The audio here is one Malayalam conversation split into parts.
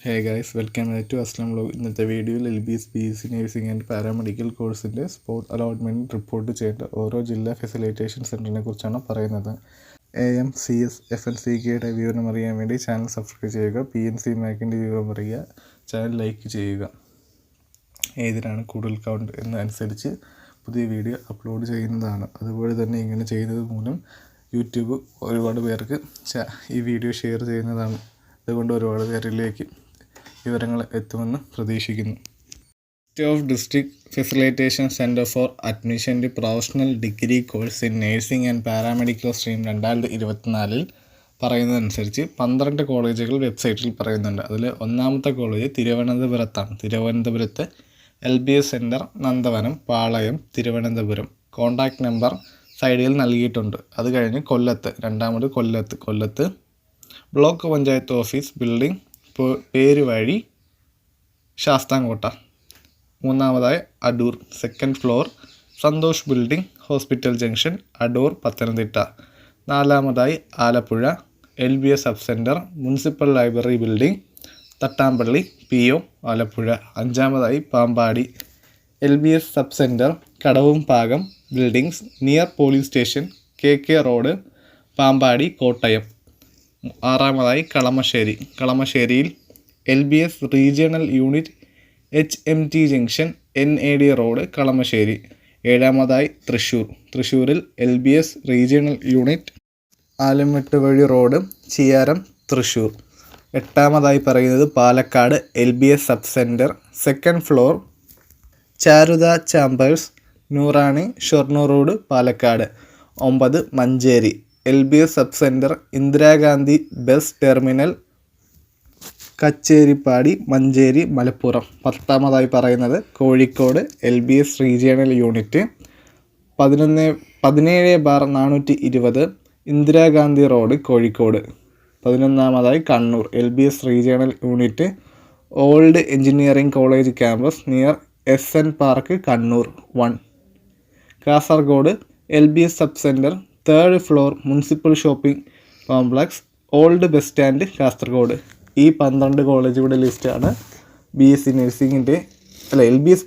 Hey guys, welcome back to Aslam vlog. ഇന്നത്തെ വീഡിയോയിൽ LBS BSc nursing and paramedical കോഴ്സിൻ്റെ സ്പോട്ട് അലോട്ട്മെൻറ്റ് റിപ്പോർട്ട് ചെയ്യേണ്ട ഓരോ ജില്ലാ ഫെസിലിറ്റേഷൻ സെൻറ്ററിനെ കുറിച്ചാണ് പറയുന്നത്. AM, CS, FNCKയുടെ വിവരം അറിയാൻ വേണ്ടി ചാനൽ സബ്സ്ക്രൈബ് ചെയ്യുക. PNC മാക്കിൻ്റെ വിവരം അറിയുക, ചാനൽ ലൈക്ക് ചെയ്യുക. ഏതിനാണ് കൂടുതൽ കൗണ്ട് എന്നനുസരിച്ച് പുതിയ വീഡിയോ അപ്ലോഡ് ചെയ്യുന്നതാണ്. അതുപോലെ തന്നെ ഇങ്ങനെ ചെയ്യുന്നത് മൂലം യൂട്യൂബ് ഒരുപാട് പേർക്ക് ഈ വീഡിയോ ഷെയർ ചെയ്യുന്നതാണ്. അതുകൊണ്ട് ഒരുപാട് പേരിലേക്ക് വിവരങ്ങൾ എത്തുമെന്ന് പ്രതീക്ഷിക്കുന്നു. List of district facilitation centre for admission to professional degree course in nursing and paramedical stream 2024 പറയുന്നതനുസരിച്ച് 12 കോളേജുകൾ വെബ്സൈറ്റിൽ പറയുന്നുണ്ട്. അതിൽ ഒന്നാമത്തെ കോളേജ് തിരുവനന്തപുരത്താണ്. തിരുവനന്തപുരത്ത് LBS സെൻറ്റർ നന്ദവനം, പാളയം, തിരുവനന്തപുരം. കോൺടാക്റ്റ് നമ്പർ സൈഡിൽ നൽകിയിട്ടുണ്ട്. അത് കഴിഞ്ഞ് രണ്ടാമത് കൊല്ലത്ത് block panchayat office building, പേരുവഴി, Sasthamkotta. മൂന്നാമതായി Adoor, second floor, Santhosh building, hospital junction, Adoor, Pathanamthitta. നാലാമതായി Alappuzha, LBS sub centre, municipal library building, തട്ടാമ്പള്ളി, PO, Alappuzha. അഞ്ചാമതായി Pampady, LBS sub centre, കടവുംപാകം buildings, near police station, KK road, Pampady, Kottayam. ആറാമതായി കളമശ്ശേരിയിൽ LBS regional unit, HMT junction, NAD road, Kalamassery. ഏഴാമതായി തൃശ്ശൂരിൽ LBS regional unit, ആലമെട്ടുവഴി road, Chiyaram, Thrissur. എട്ടാമതായി പറയുന്നത് Palakkad, LBS sub centre, second floor, ചാരുത chambers, Noorani, Shoranur road, Palakkad. 9 Manjeri, LBS sub centre, Indira Gandhi bus terminal, കച്ചേരിപ്പാടി, Manjeri, Malappuram. 10ാമതായി പറയുന്നത് Kozhikode, LBS regional unit, 17/420, Indira Gandhi road, Kozhikode. 11ാമതായി Kannur, LBS regional unit, old engineering college campus, near SN park, Kannur 1. Kasaragod, LBS sub centre, 3rd floor, municipal shopping complex, old bus stand, Kasaragod. ഈ 12 കോളേജുകളുടെ ലിസ്റ്റാണ് LBS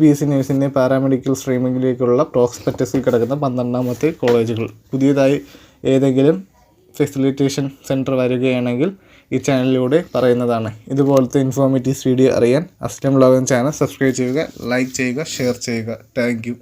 BSc നഴ്സിംഗിൻ്റെ പാരാമെഡിക്കൽ സ്ട്രീമിങ്ങിലേക്കുള്ള പ്രോസ്പെക്ടസിൽ കിടക്കുന്ന 12ാമത്തെ കോളേജുകൾ. പുതിയതായി ഏതെങ്കിലും ഫെസിലിറ്റേഷൻ സെൻറ്റർ വരികയാണെങ്കിൽ ഈ ചാനലിലൂടെ പറയുന്നതാണ്. ഇതുപോലത്തെ ഇൻഫോർമേറ്റീവ് വീഡിയോ അറിയാൻ അസ്ലം വ്ലോഗ് ചാനൽ സബ്സ്ക്രൈബ് ചെയ്യുക, ലൈക്ക് ചെയ്യുക, ഷെയർ ചെയ്യുക. Thank you.